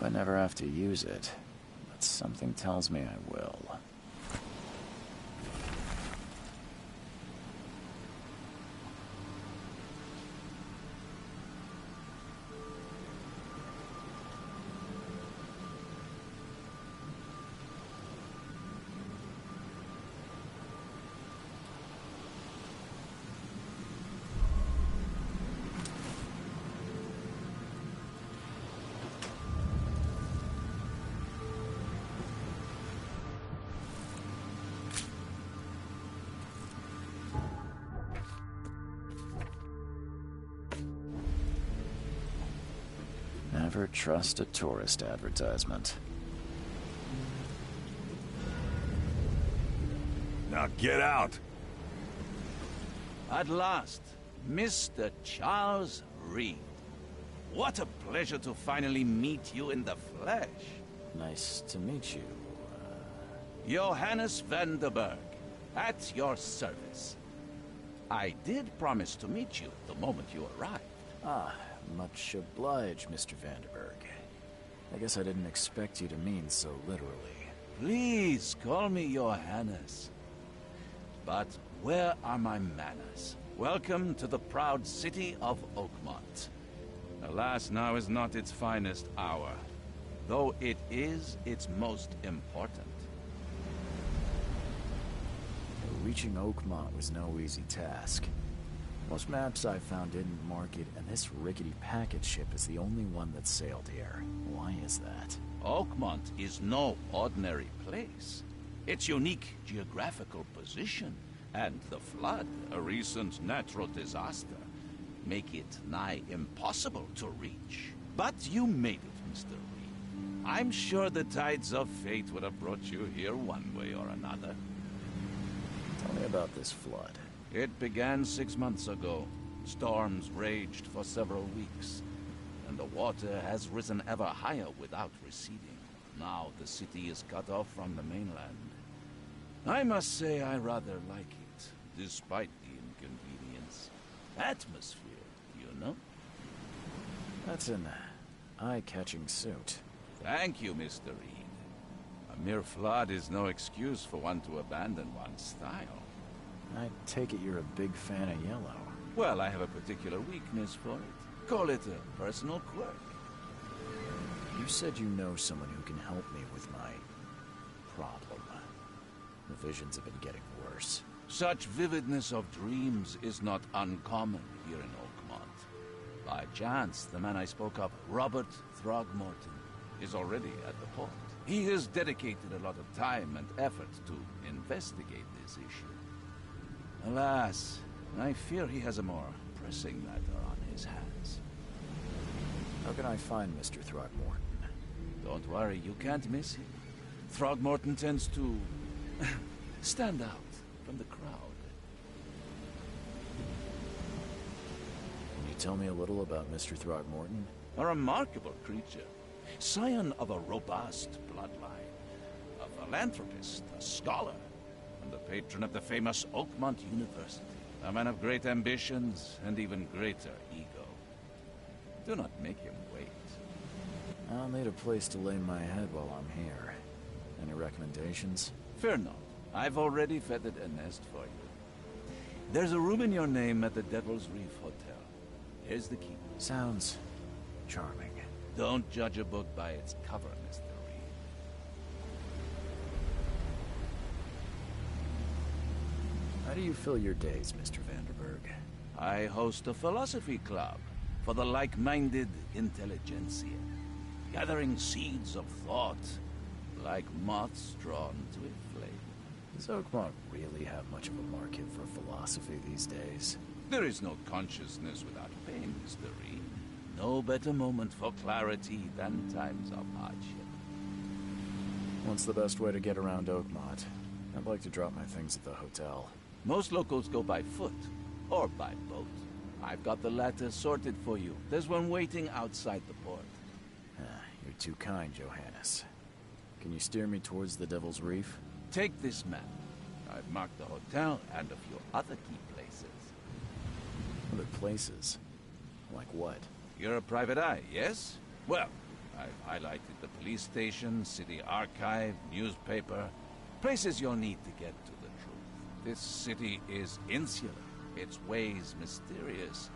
I never have to use it, but something tells me I will. Never trust a tourist advertisement. Now get out! At last, Mr. Charles Reed. What a pleasure to finally meet you in the flesh. Nice to meet you. Johannes Vanderberg, at your service. I did promise to meet you the moment you arrived. Ah, much obliged, Mr. Vanderberg. I guess I didn't expect you to mean so literally. Please call me Johannes. But where are my manners? Welcome to the proud city of Oakmont. Alas, now is not its finest hour, though it is its most important. Reaching Oakmont was no easy task. Most maps I found didn't mark it, and this rickety packet ship is the only one that sailed here. Why is that? Oakmont is no ordinary place. Its unique geographical position and the flood, a recent natural disaster, make it nigh impossible to reach. But you made it, Mr. Reed. I'm sure the tides of fate would have brought you here one way or another. Tell me about this flood. It began 6 months ago. Storms raged for several weeks, and the water has risen ever higher without receding. Now the city is cut off from the mainland. I must say I rather like it, despite the inconvenience. Atmosphere, you know? That's an eye-catching suit. Thank you, Mr. Reed. A mere flood is no excuse for one to abandon one's style. I take it you're a big fan of yellow. Well, I have a particular weakness for it. Call it a personal quirk. You said you know someone who can help me with my problem. The visions have been getting worse. Such vividness of dreams is not uncommon here in Oakmont. By chance, the man I spoke of, Robert Throgmorton, is already at the port. He has dedicated a lot of time and effort to investigate this issue. Alas, I fear he has a more pressing matter on his hands. How can I find Mr. Throgmorton? Don't worry, you can't miss him. Throgmorton tends to stand out from the crowd. Can you tell me a little about Mr. Throgmorton? A remarkable creature. Scion of a robust bloodline. A philanthropist, a scholar, and the patron of the famous Oakmont University. A man of great ambitions and even greater ego. Do not make him wait. I'll need a place to lay my head while I'm here. Any recommendations? Fear not. I've already feathered a nest for you. There's a room in your name at the Devil's Reef Hotel. Here's the key. Sounds charming. Don't judge a book by its cover, Mr. Reed. How do you fill your days, Mr. Vanderberg? I host a philosophy club for the like-minded intelligentsia, gathering seeds of thought like moths drawn to a flame. Does Oakmont really have much of a market for philosophy these days? There is no consciousness without pain, Mr. Reed. No better moment for clarity than times of hardship. What's the best way to get around Oakmont? I'd like to drop my things at the hotel. Most locals go by foot, or by boat. I've got the latter sorted for you. There's one waiting outside the port. You're too kind, Johannes. Can you steer me towards the Devil's Reef? Take this map. I've marked the hotel and a few other key places. Other places? Like what? You're a private eye, yes? Well, I've highlighted the police station, city archive, newspaper, places you'll need to get to the truth. This city is insular, its ways mysterious.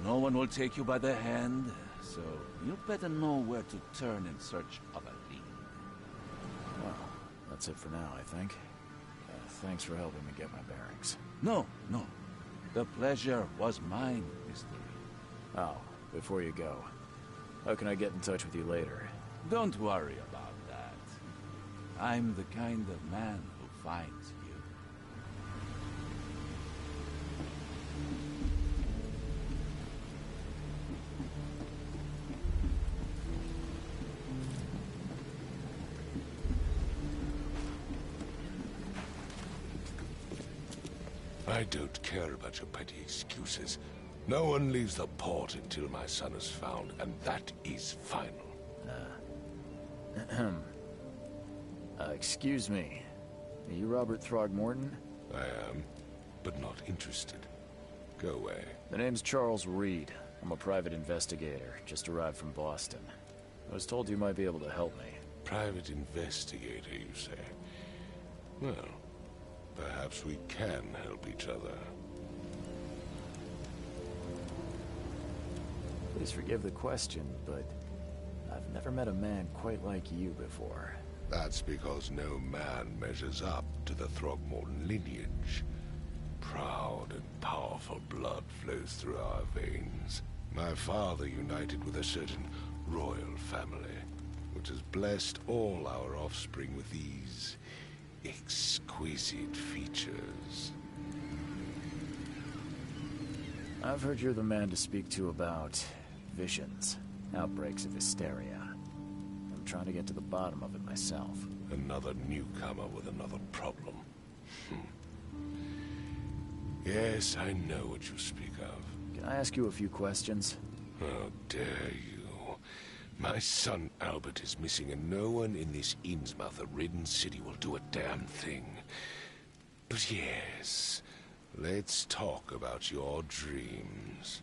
No one will take you by the hand, so you better know where to turn in search of a lead. Well, that's it for now, I think. Thanks for helping me get my bearings. No. The pleasure was mine, Mr. Reed. Oh, before you go, how can I get in touch with you later? Don't worry about that. I'm the kind of man who finds you. I don't care about your petty excuses. No one leaves the port until my son is found, and that is final. Excuse me. Are you Robert Throgmorton? I am, but not interested. Go away. The name's Charles Reed. I'm a private investigator, just arrived from Boston. I was told you might be able to help me. Private investigator, you say? Well, perhaps we can help each other. Please forgive the question, but I've never met a man quite like you before. That's because no man measures up to the Throgmorton lineage. Proud and powerful blood flows through our veins. My father united with a certain royal family, which has blessed all our offspring with these exquisite features. I've heard you're the man to speak to about visions, outbreaks of hysteria. I'm trying to get to the bottom of it myself. Another newcomer with another problem. Yes, I know what you speak of. Can I ask you a few questions? How dare you? My son Albert is missing, and no one in this Innsmouth-ridden city will do a damn thing. But yes, let's talk about your dreams.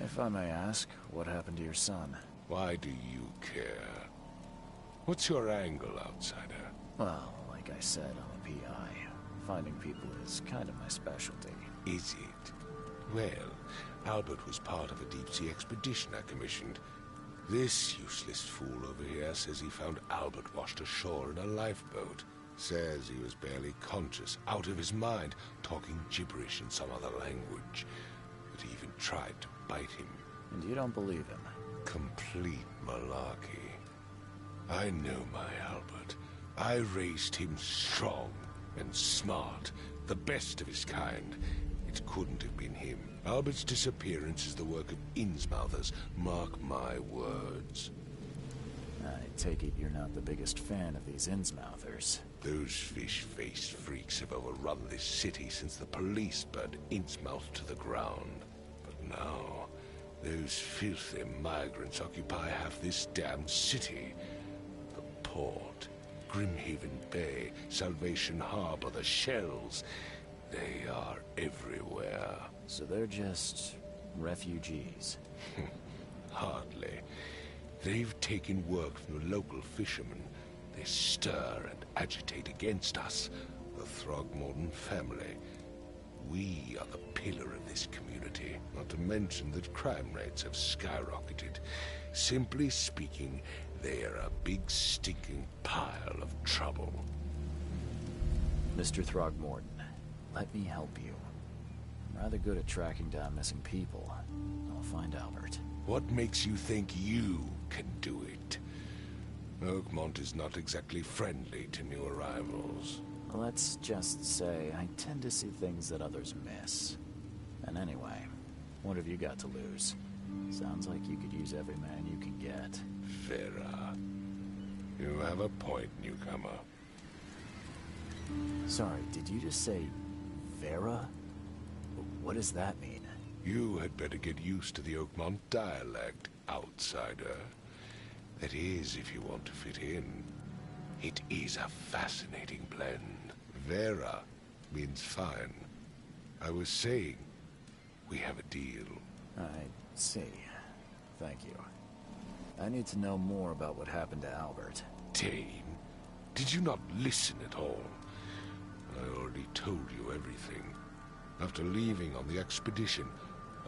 If I may ask, what happened to your son? Why do you care? What's your angle, outsider? Well, like I said, I'm a PI. Finding people is kind of my specialty. Is it? Well, Albert was part of a deep-sea expedition I commissioned. This useless fool over here says he found Albert washed ashore in a lifeboat. Says he was barely conscious, out of his mind, talking gibberish in some other language. That he even tried to bite him. And you don't believe him? Complete malarkey. I know my Albert. I raised him strong and smart, the best of his kind. It couldn't have been him. Albert's disappearance is the work of Innsmouthers, mark my words. I take it you're not the biggest fan of these Innsmouthers. Those fish-faced freaks have overrun this city since the police burned Innsmouth to the ground. But now, those filthy migrants occupy half this damned city. The port, Grimhaven Bay, Salvation Harbor, the shells. They are everywhere. So they're just refugees? Hardly. They've taken work from the local fishermen. They stir and agitate against us, the Throgmorton family. We are the pillar of this community, not to mention that crime rates have skyrocketed. Simply speaking, they are a big stinking pile of trouble. Mr. Throgmorton, let me help you. I'm rather good at tracking down missing people. I'll find Albert. What makes you think you can do it? Oakmont is not exactly friendly to new arrivals. Let's just say I tend to see things that others miss. And anyway, what have you got to lose? Sounds like you could use every man you can get. Vera. You have a point, newcomer. Sorry, did you just say Vera? What does that mean? You had better get used to the Oakmont dialect, outsider. That is, if you want to fit in. It is a fascinating blend. Vera means fine. I was saying, we have a deal. I see. Thank you. I need to know more about what happened to Albert. Tane, did you not listen at all? I already told you everything. After leaving on the expedition,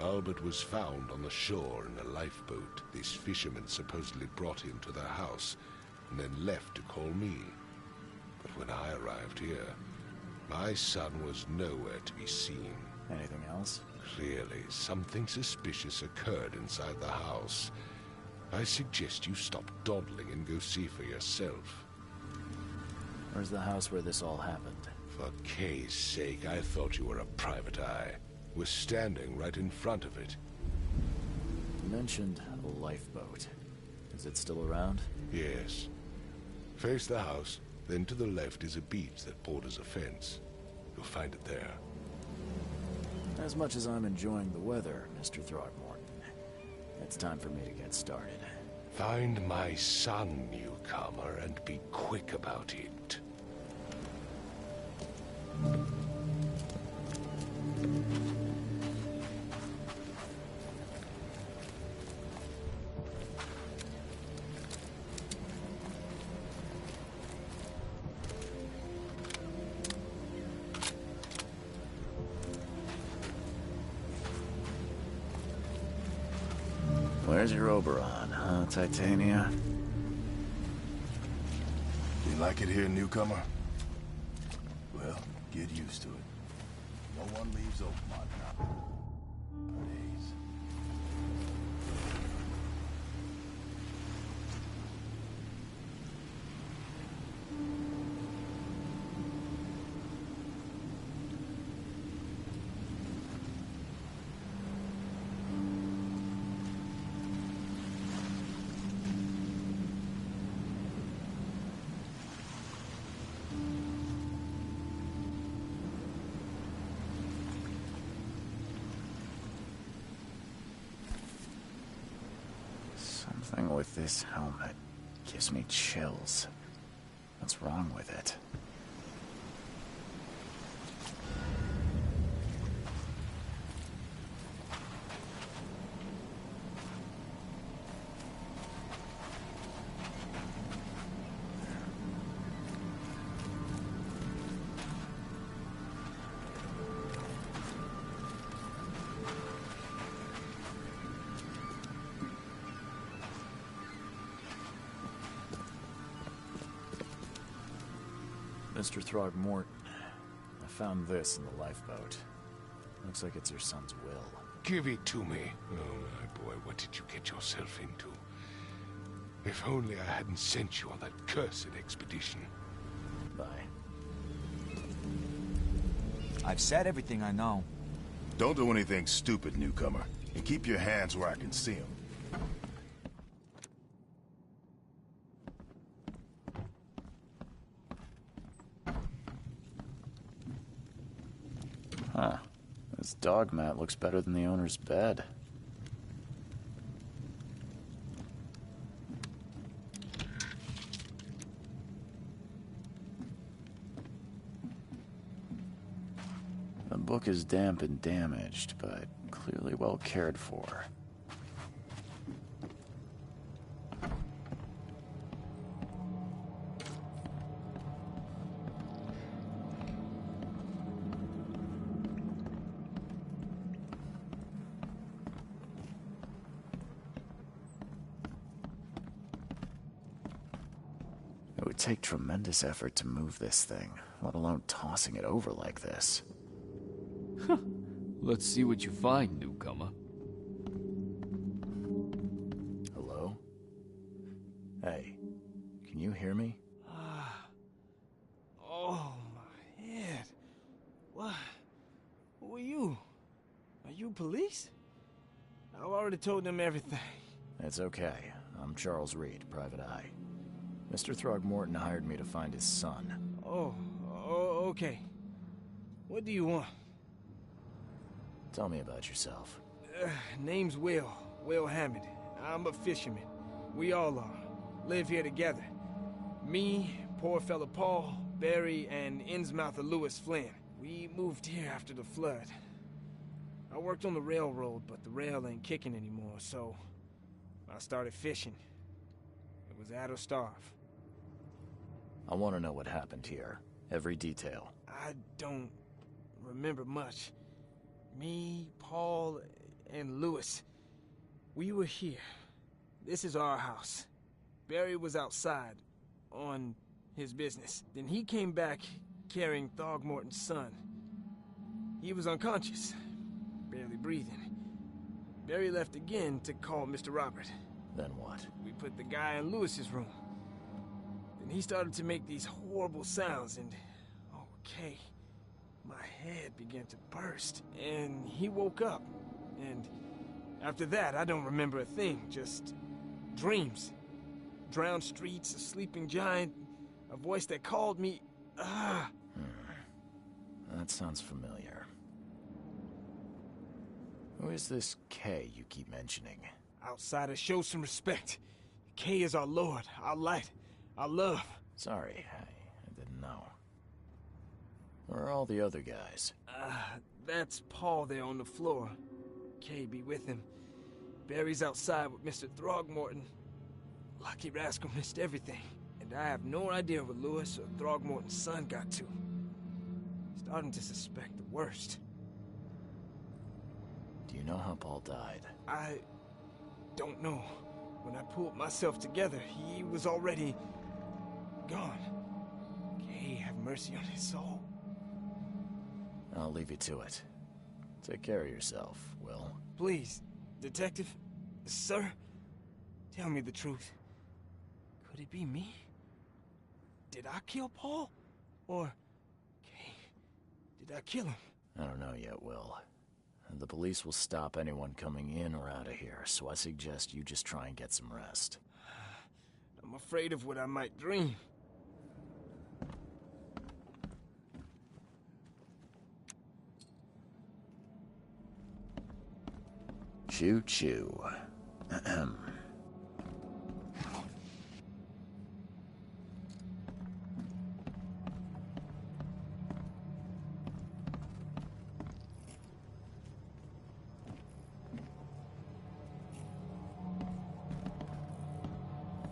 Albert was found on the shore in a lifeboat. This fisherman supposedly brought him to their house, and then left to call me. But when I arrived here, my son was nowhere to be seen. Anything else? Clearly, something suspicious occurred inside the house. I suggest you stop dawdling and go see for yourself. Where's the house where this all happened? For Kay's sake, I thought you were a private eye. We're standing right in front of it. You mentioned a lifeboat. Is it still around? Yes. Face the house, then to the left is a beach that borders a fence. You'll find it there. As much as I'm enjoying the weather, Mr. Throgmorton, it's time for me to get started. Find my son, newcomer, and be quick about it. Where's your Oberon, huh, Titania? You like it here, newcomer? Well, get used to it. No one leaves Oakmont nowadays. Something with this helmet gives me chills. What's wrong with it? Mr. Throgmorton, I found this in the lifeboat. Looks like it's your son's will. Give it to me. Oh, my boy, what did you get yourself into? If only I hadn't sent you on that cursed expedition. Bye. I've said everything I know. Don't do anything stupid, newcomer. And keep your hands where I can see them. Huh. This dog mat looks better than the owner's bed. The book is damp and damaged, but clearly well cared for. It would take tremendous effort to move this thing, let alone tossing it over like this. Let's see what you find, newcomer. Hello? Hey, can you hear me? Oh, my head. What? Who are you? Are you police? I've already told them everything. It's okay. I'm Charles Reed, Private Eye. Mr. Throgmorton hired me to find his son. Oh, okay. What do you want? Tell me about yourself. Name's Will Hammond. I'm a fisherman. We all are. Live here together. Me, poor fella Paul, Barry, and innsmouth Lewis Flynn. We moved here after the flood. I worked on the railroad, but the rail ain't kicking anymore, so I started fishing. It was add or starve. I want to know what happened here. Every detail. I don't remember much. Me, Paul, and Lewis, we were here. This is our house. Barry was outside, on his business. Then he came back carrying Throgmorton's son. He was unconscious, barely breathing. Barry left again to call Mr. Robert. Then what? We put the guy in Lewis's room. Then he started to make these horrible sounds and... okay. My head began to burst, and he woke up. And after that, I don't remember a thing, just dreams. Drowned streets, a sleeping giant, a voice that called me... That sounds familiar. Who is this K you keep mentioning? Outsiders, show some respect. K is our lord, our light, our love. Sorry, I didn't know. Where are all the other guys? That's Paul there on the floor. K be with him. Barry's outside with Mr. Throgmorton. Lucky rascal missed everything. And I have no idea what Lewis or Throgmorton's son got to. Starting to suspect the worst. Do you know how Paul died? I don't know. When I pulled myself together, he was already gone. K have mercy on his soul. I'll leave you to it. Take care of yourself, Will. Please, Detective, sir, tell me the truth. Could it be me? Did I kill Paul? Or... K, did I kill him? I don't know yet, Will. The police will stop anyone coming in or out of here, so I suggest you just try and get some rest. I'm afraid of what I might dream. Choo-choo. Ahem.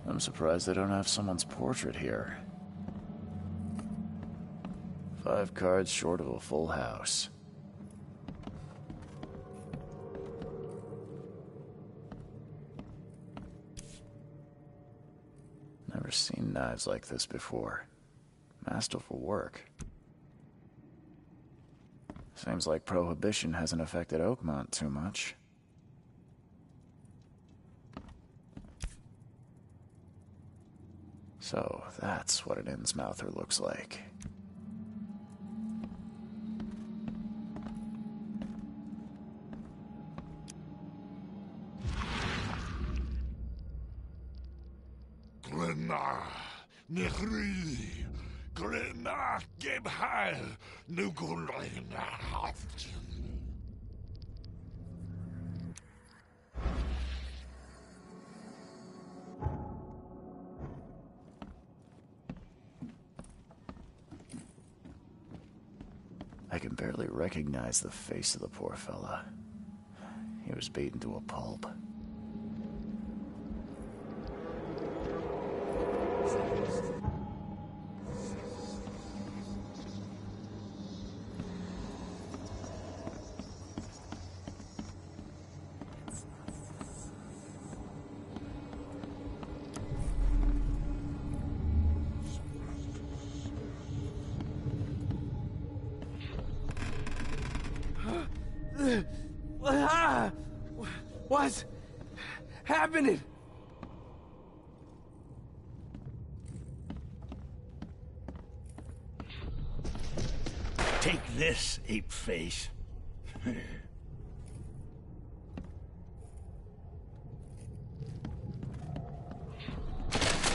I'm surprised they don't have someone's portrait here. 5 cards short of a full house. Never seen knives like this before. Masterful work. Seems like Prohibition hasn't affected Oakmont too much. So, that's what an innsmouther looks like. Glenna, Nechri, Glenna, Gebhal, Nugulena, Haft. I can barely recognize the face of the poor fella. He was beaten to a pulp. What's happening? Take this, ape face.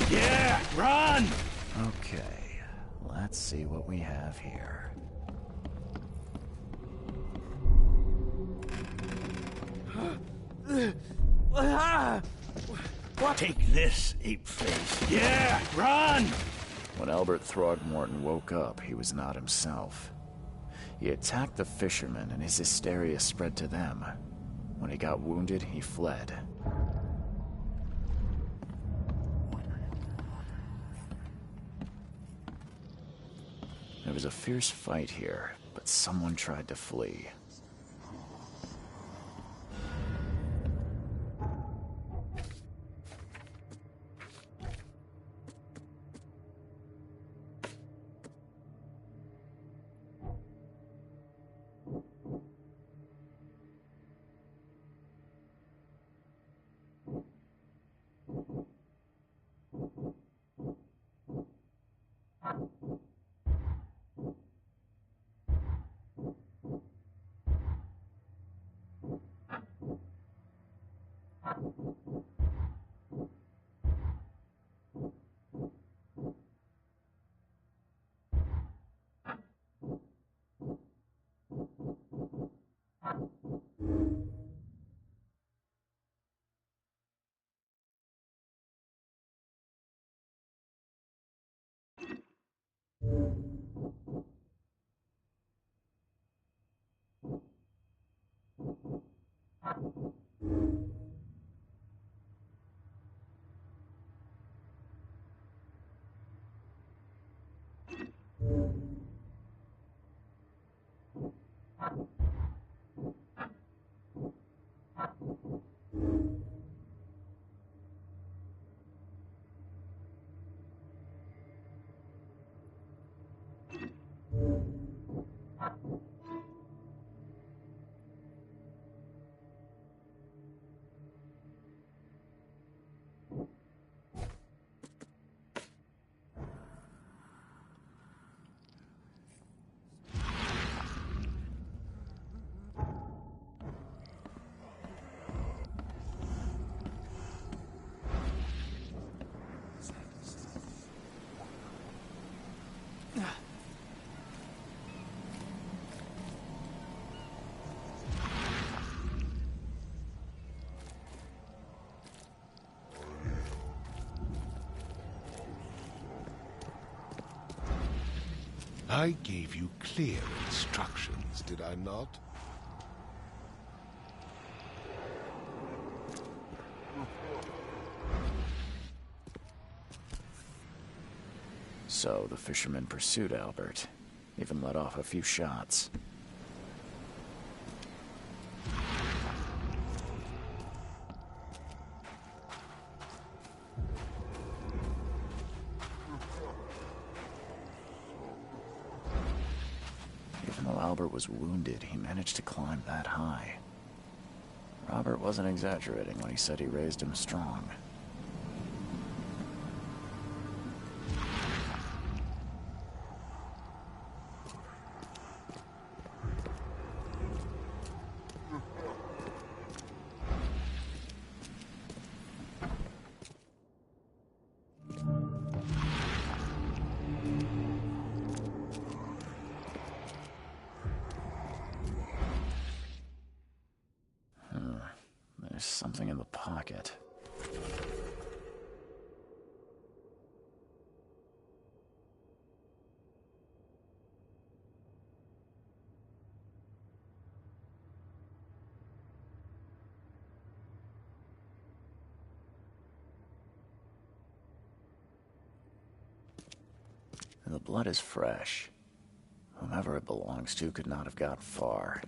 Yeah, run! Okay, let's see what we have here. What? Take this, ape face. Yeah, run! When Albert Throgmorton woke up, he was not himself. He attacked the fishermen, and his hysteria spread to them. When he got wounded, he fled. was a fierce fight here, but someone tried to flee. I gave you clear instructions, did I not? So the fisherman pursued Albert, even let off a few shots. Even though Albert was wounded, he managed to climb that high. Robert wasn't exaggerating when he said he raised him strong. There's something in the pocket. The blood is fresh. Whomever it belongs to could not have got far.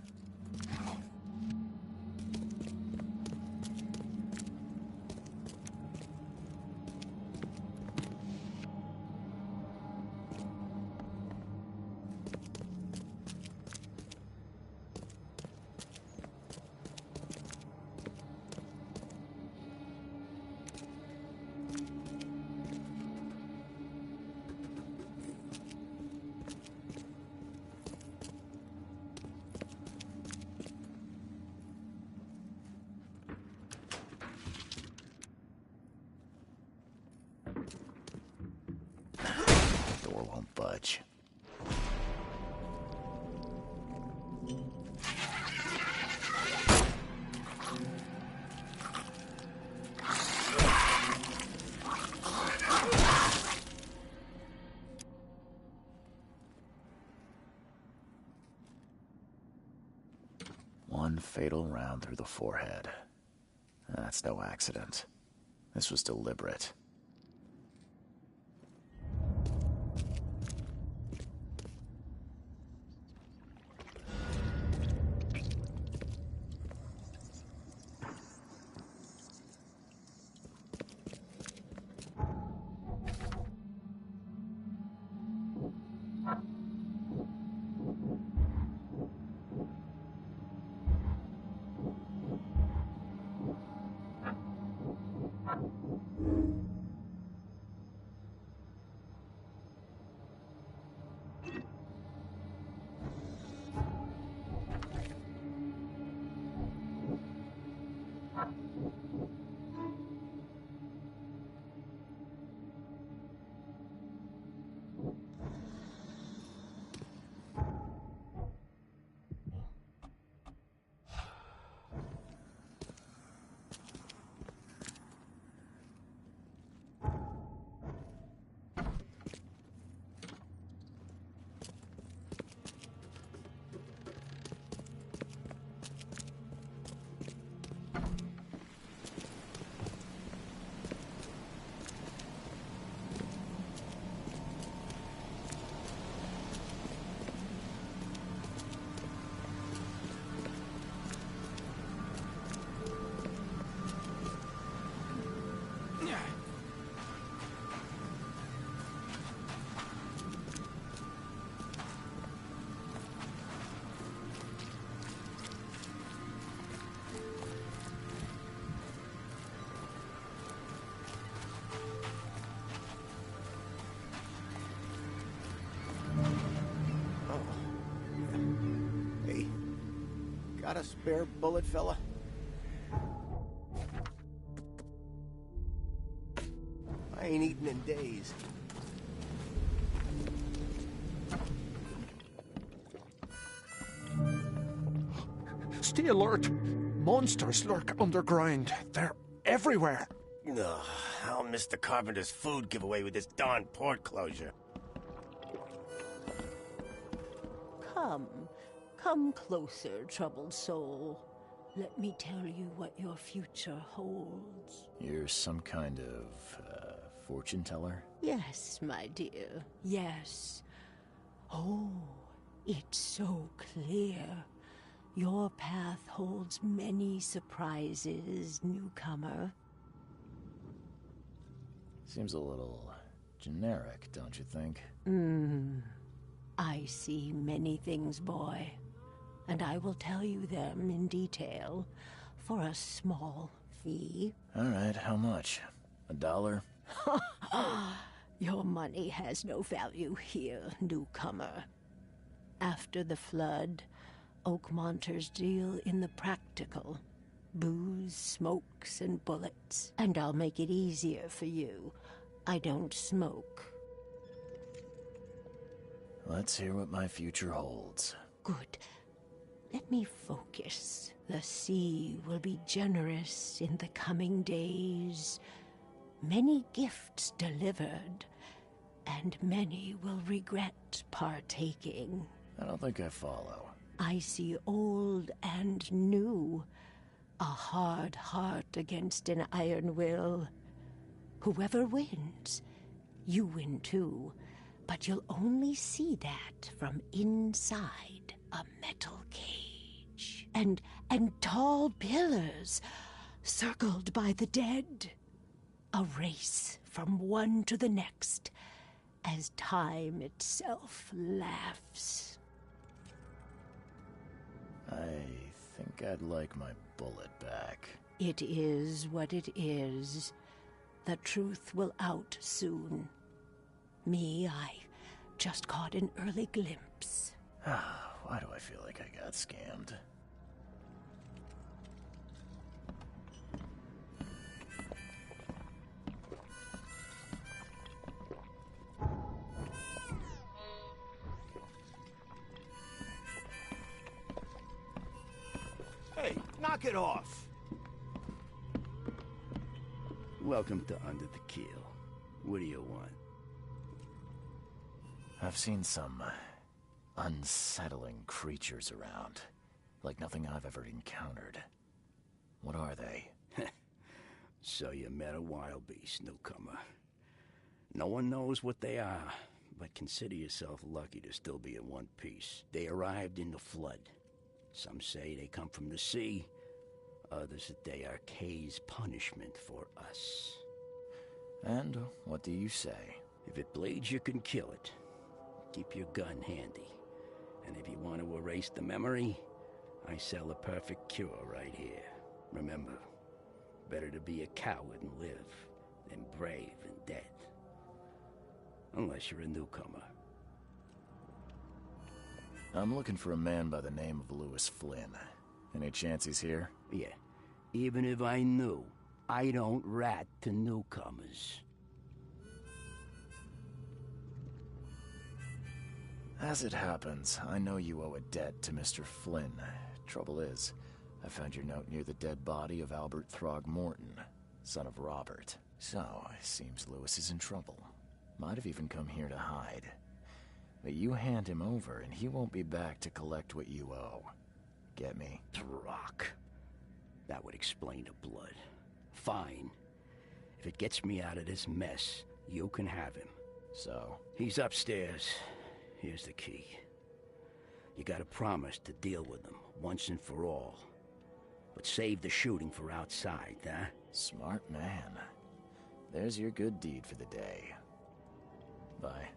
Door won't budge. One fatal round through the forehead. That's no accident. This was deliberate. Got a spare bullet, fella? I ain't eaten in days. Stay alert. Monsters lurk underground. They're everywhere. Ugh, I'll miss the carpenter's food giveaway with this darn port closure. Come closer, troubled soul. Let me tell you what your future holds. You're some kind of, fortune teller? Yes, my dear, yes. Oh, it's so clear. Your path holds many surprises, newcomer. Seems a little generic, don't you think? I see many things, boy, and I will tell you them in detail for a small fee. All right, how much? $1? Your money has no value here, newcomer. After the flood, Oakmonters deal in the practical. Booze, smokes, and bullets. And I'll make it easier for you. I don't smoke. Let's hear what my future holds. Good. Let me focus. The sea will be generous in the coming days. Many gifts delivered, and many will regret partaking. I don't think I follow. I see old and new. A hard heart against an iron will. Whoever wins, you win too. But you'll only see that from inside a metal cage. And tall pillars, circled by the dead. A race from one to the next, as time itself laughs. I think I'd like my bullet back. It is what it is. The truth will out soon. Me, I just caught an early glimpse. Why do I feel like I got scammed? Hey, knock it off! Welcome to Under the Keel. What do you want? I've seen some unsettling creatures around. Like nothing I've ever encountered. What are they? So you met a wild beast, newcomer. No one knows what they are, but consider yourself lucky to still be in one piece. They arrived in the flood. Some say they come from the sea. Others that they are Kay's punishment for us. And what do you say? If it bleeds, you can kill it. Keep your gun handy. And if you want to erase the memory, I sell a perfect cure right here. Remember, better to be a coward and live than brave and dead. Unless you're a newcomer. I'm looking for a man by the name of Lewis Flynn. Any chance he's here? Yeah. Even if I knew, I don't rat to newcomers. As it happens, I know you owe a debt to Mr. Flynn. Trouble is, I found your note near the dead body of Albert Throgmorton, son of Robert. So, it seems Lewis is in trouble. Might have even come here to hide. But you hand him over and he won't be back to collect what you owe. Get me? Throck. That would explain the blood. Fine. If it gets me out of this mess, you can have him. So? He's upstairs. Here's the key. You gotta promise to deal with him, once and for all. But save the shooting for outside, huh? Smart man. There's your good deed for the day. Bye.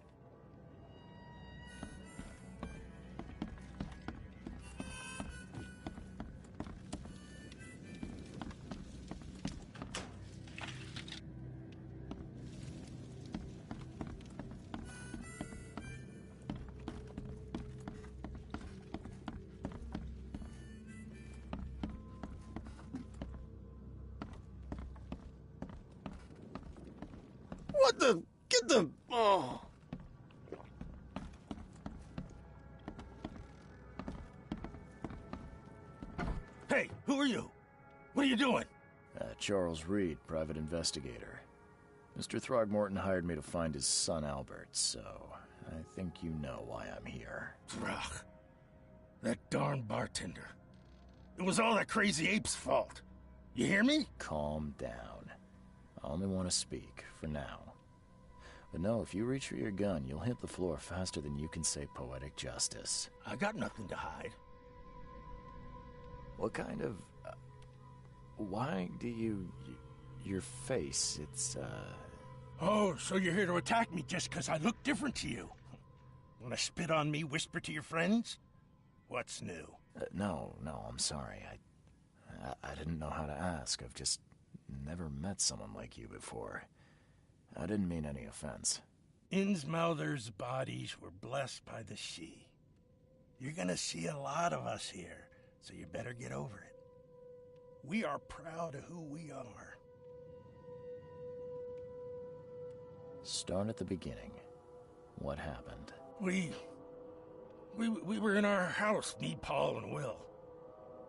Get the... Oh. Hey, who are you? What are you doing? Charles Reed, private investigator. Mr. Throgmorton hired me to find his son Albert, so I think you know why I'm here. Throg. That darn bartender. It was all that crazy ape's fault. You hear me? Calm down. I only want to speak, for now. But no, if you reach for your gun, you'll hit the floor faster than you can say poetic justice. I got nothing to hide. What kind of... why do you... your face, it's, Oh, so you're here to attack me just because I look different to you? Want to spit on me, whisper to your friends? What's new? No, I'm sorry. I didn't know how to ask. I've just never met someone like you before. I didn't mean any offense. Innsmouthers' bodies were blessed by the sea. You're gonna see a lot of us here, so you better get over it. We are proud of who we are. Start at the beginning. What happened? We were in our house, me, Paul, and Will.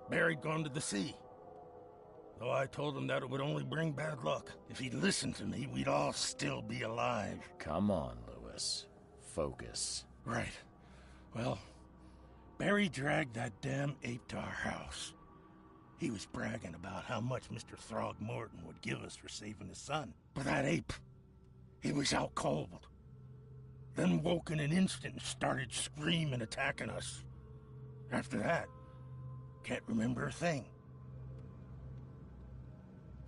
Barry'd gone to the sea. Though I told him that it would only bring bad luck. If he'd listened to me, we'd all still be alive. Come on, Lewis. Focus. Right. Well, Barry dragged that damn ape to our house. He was bragging about how much Mr. Throgmorton would give us for saving his son. But that ape, he was out cold. Then woke in an instant and started screaming, attacking us. After that, can't remember a thing.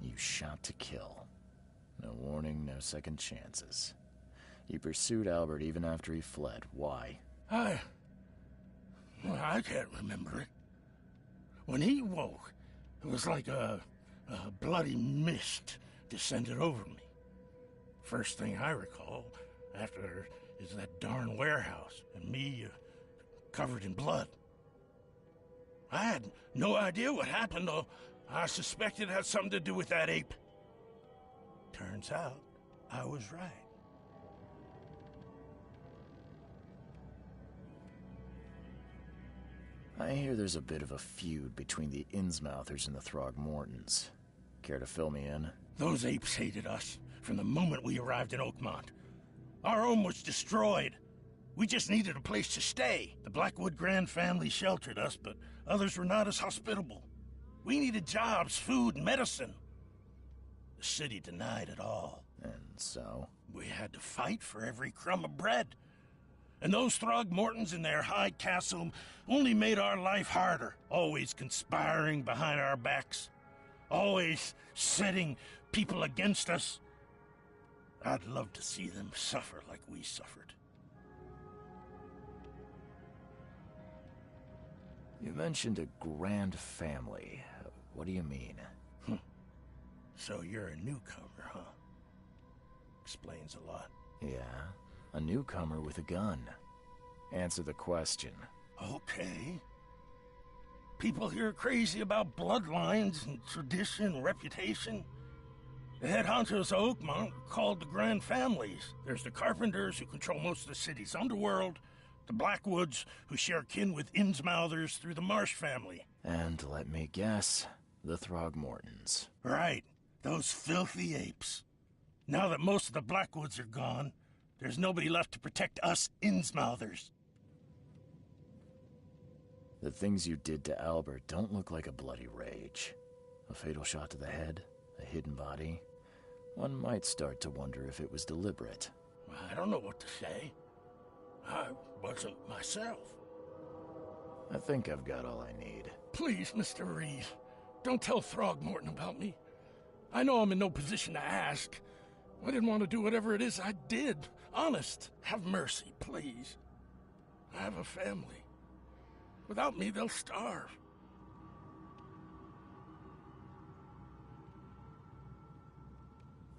You shot to kill. No warning, no second chances. You pursued Albert even after he fled. Why? I can't remember it. When he woke, it was like a bloody mist descended over me. First thing I recall after is that darn warehouse and me covered in blood. I had no idea what happened, though. I suspected it had something to do with that ape. Turns out, I was right. I hear there's a bit of a feud between the Innsmouthers and the Throgmortons. Care to fill me in? Those apes hated us from the moment we arrived in Oakmont. Our home was destroyed. We just needed a place to stay. The Blackwood Grand family sheltered us, but others were not as hospitable. We needed jobs, food, and medicine. The city denied it all. And so? We had to fight for every crumb of bread. And those Throgmortons in their high castle only made our life harder. Always conspiring behind our backs. Always setting people against us. I'd love to see them suffer like we suffered. You mentioned a grand family. What do you mean? So you're a newcomer, huh? Explains a lot. Yeah, a newcomer with a gun. Answer the question. Okay. People here are crazy about bloodlines and tradition and reputation. The head honchos of Oakmont are called the Grand Families. There's the Carpenters, who control most of the city's underworld, the Blackwoods, who share kin with Innsmouthers through the Marsh family. And let me guess, the Throgmortons. Right. Those filthy apes. Now that most of the Blackwoods are gone, there's nobody left to protect us Innsmouthers. The things you did to Albert don't look like a bloody rage. A fatal shot to the head, a hidden body. One might start to wonder if it was deliberate. I don't know what to say. I wasn't myself. I think I've got all I need. Please, Mr. Reed, don't tell Throgmorton about me. I know I'm in no position to ask. I didn't want to do whatever it is I did. Honest, have mercy, please. I have a family. Without me, they'll starve.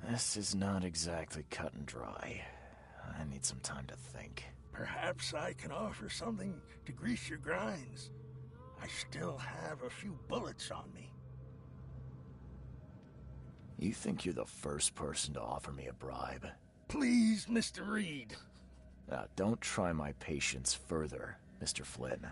This is not exactly cut and dry. I need some time to think. Perhaps I can offer something to grease your grinds. I still have a few bullets on me. You think you're the first person to offer me a bribe? Please, Mr. Reed. Now, don't try my patience further, Mr. Flynn.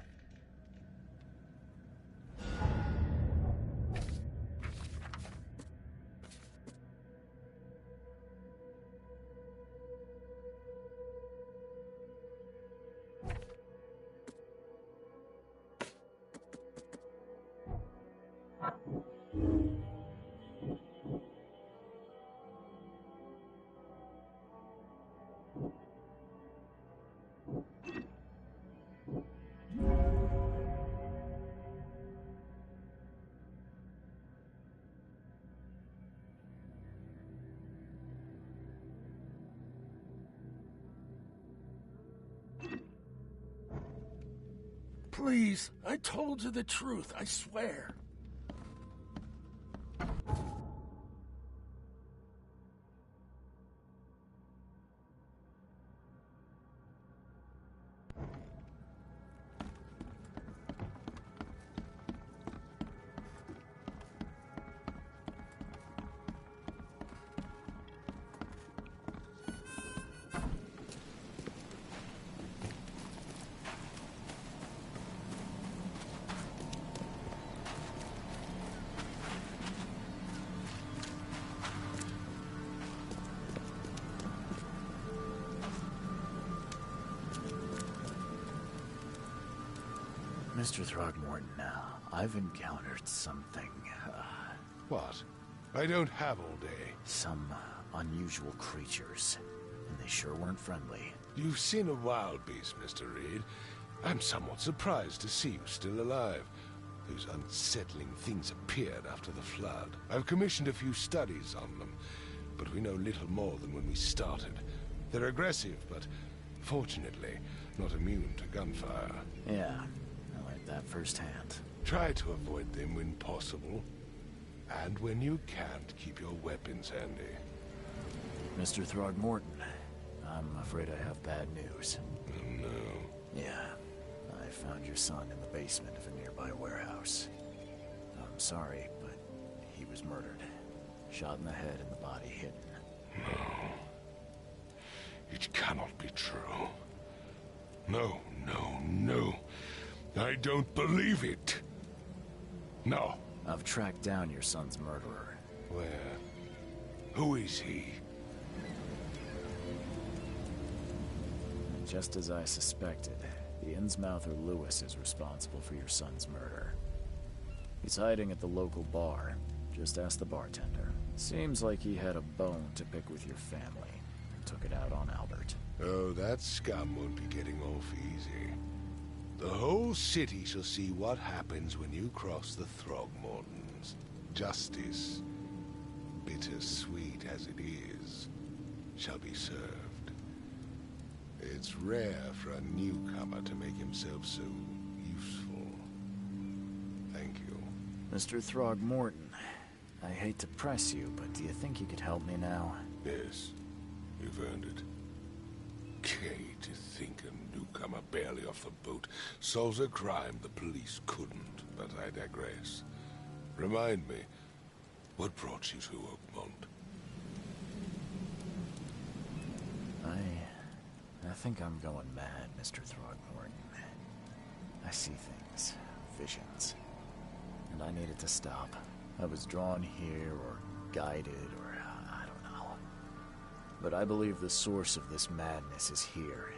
Please, I told you the truth, I swear. Mr. Throgmorton, I've encountered something, What? I don't have all day. some unusual creatures, and they sure weren't friendly. You've seen a wild beast, Mr. Reed. I'm somewhat surprised to see you still alive. Those unsettling things appeared after the flood. I've commissioned a few studies on them, but we know little more than when we started. They're aggressive, but fortunately not immune to gunfire. Yeah, I learned that firsthand. Try to avoid them when possible. And when you can't, keep your weapons handy. Mr. Throgmorton, I'm afraid I have bad news. Oh, no. Yeah, I found your son in the basement of a nearby warehouse. I'm sorry, but he was murdered. Shot in the head and the body hidden. No. It cannot be true. No, no, no. I don't believe it. No. I've tracked down your son's murderer. Where? Who is he? Just as I suspected, the innsmouther Lewis is responsible for your son's murder. He's hiding at the local bar. Just ask the bartender. Seems like he had a bone to pick with your family, and took it out on Albert. Oh, that scum won't be getting off easy. The whole city shall see what happens when you cross the Throgmortons. Justice, bittersweet as it is, shall be served. It's rare for a newcomer to make himself so useful. Thank you. Mr. Throgmorton, I hate to press you, but do you think you could help me now? Yes, you've earned it. Gay to think a newcomer barely off the boat solves a crime the police couldn't, but I digress. Remind me, what brought you to Oakmont? I think I'm going mad, Mr. Throgmorton. I see things, visions, and I needed to stop. I was drawn here, or guided, or I don't know. But I believe the source of this madness is here,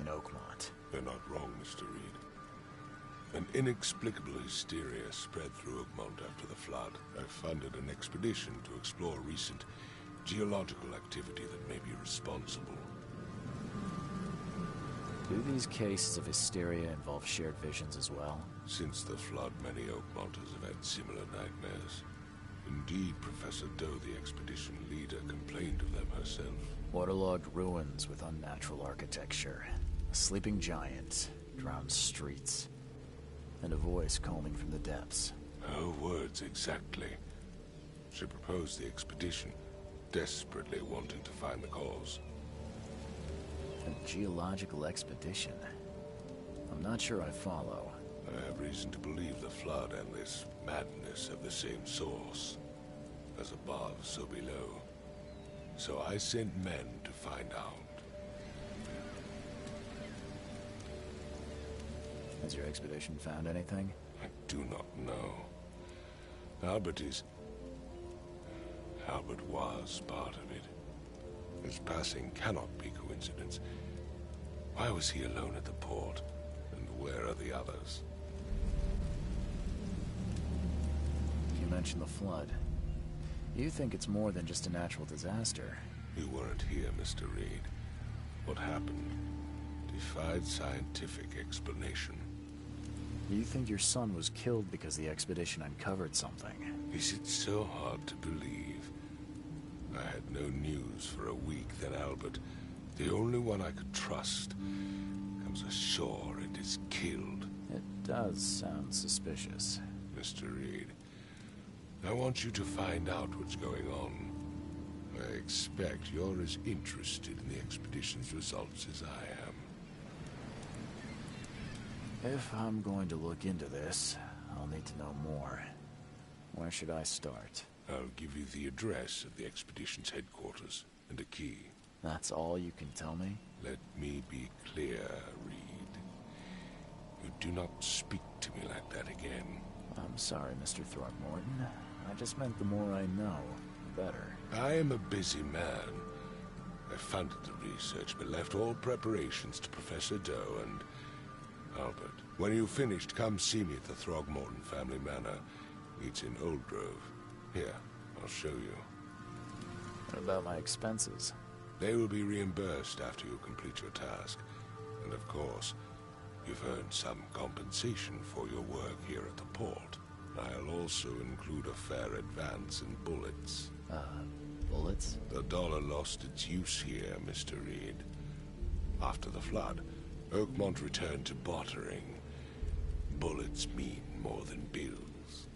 in Oakmont. They're not wrong, Mr. Reed. An inexplicable hysteria spread through Oakmont after the flood. I funded an expedition to explore recent geological activity that may be responsible. Do these cases of hysteria involve shared visions as well? Since the flood, many Oakmonters have had similar nightmares. Indeed, Professor Doe, the expedition leader, complained of them herself. Waterlogged ruins with unnatural architecture, a sleeping giant, drowned streets, and a voice calling from the depths. Her words exactly. She proposed the expedition, desperately wanting to find the cause. A geological expedition? I'm not sure I follow. I have reason to believe the flood and this madness have the same source. As above, so below. So I sent men to find out. Has your expedition found anything? I do not know. Albert was part of it. His passing cannot be coincidence. Why was he alone at the port? And where are the others? You mentioned the flood. You think it's more than just a natural disaster? You weren't here, Mr. Reed. What happened defied scientific explanation. You think your son was killed because the expedition uncovered something? Is it so hard to believe? I had no news for a week, then Albert, the only one I could trust, comes ashore and is killed. It does sound suspicious. Mr. Reed, I want you to find out what's going on. I expect you're as interested in the expedition's results as I am. If I'm going to look into this, I'll need to know more. Where should I start? I'll give you the address of the expedition's headquarters and a key. That's all you can tell me? Let me be clear, Reed. You do not speak to me like that again. I'm sorry, Mr. Throckmorton. I just meant the more I know, the better. I am a busy man. I funded the research, but left all preparations to Professor Doe and Albert. When you've finished, come see me at the Throgmorton family manor. It's in Old Grove. Here, I'll show you. What about my expenses? They will be reimbursed after you complete your task. And of course, you've earned some compensation for your work here at the port. I'll also include a fair advance in bullets. Bullets? The dollar lost its use here, Mr. Reed. After the flood, Oakmont returned to bartering. Bullets mean more than bills.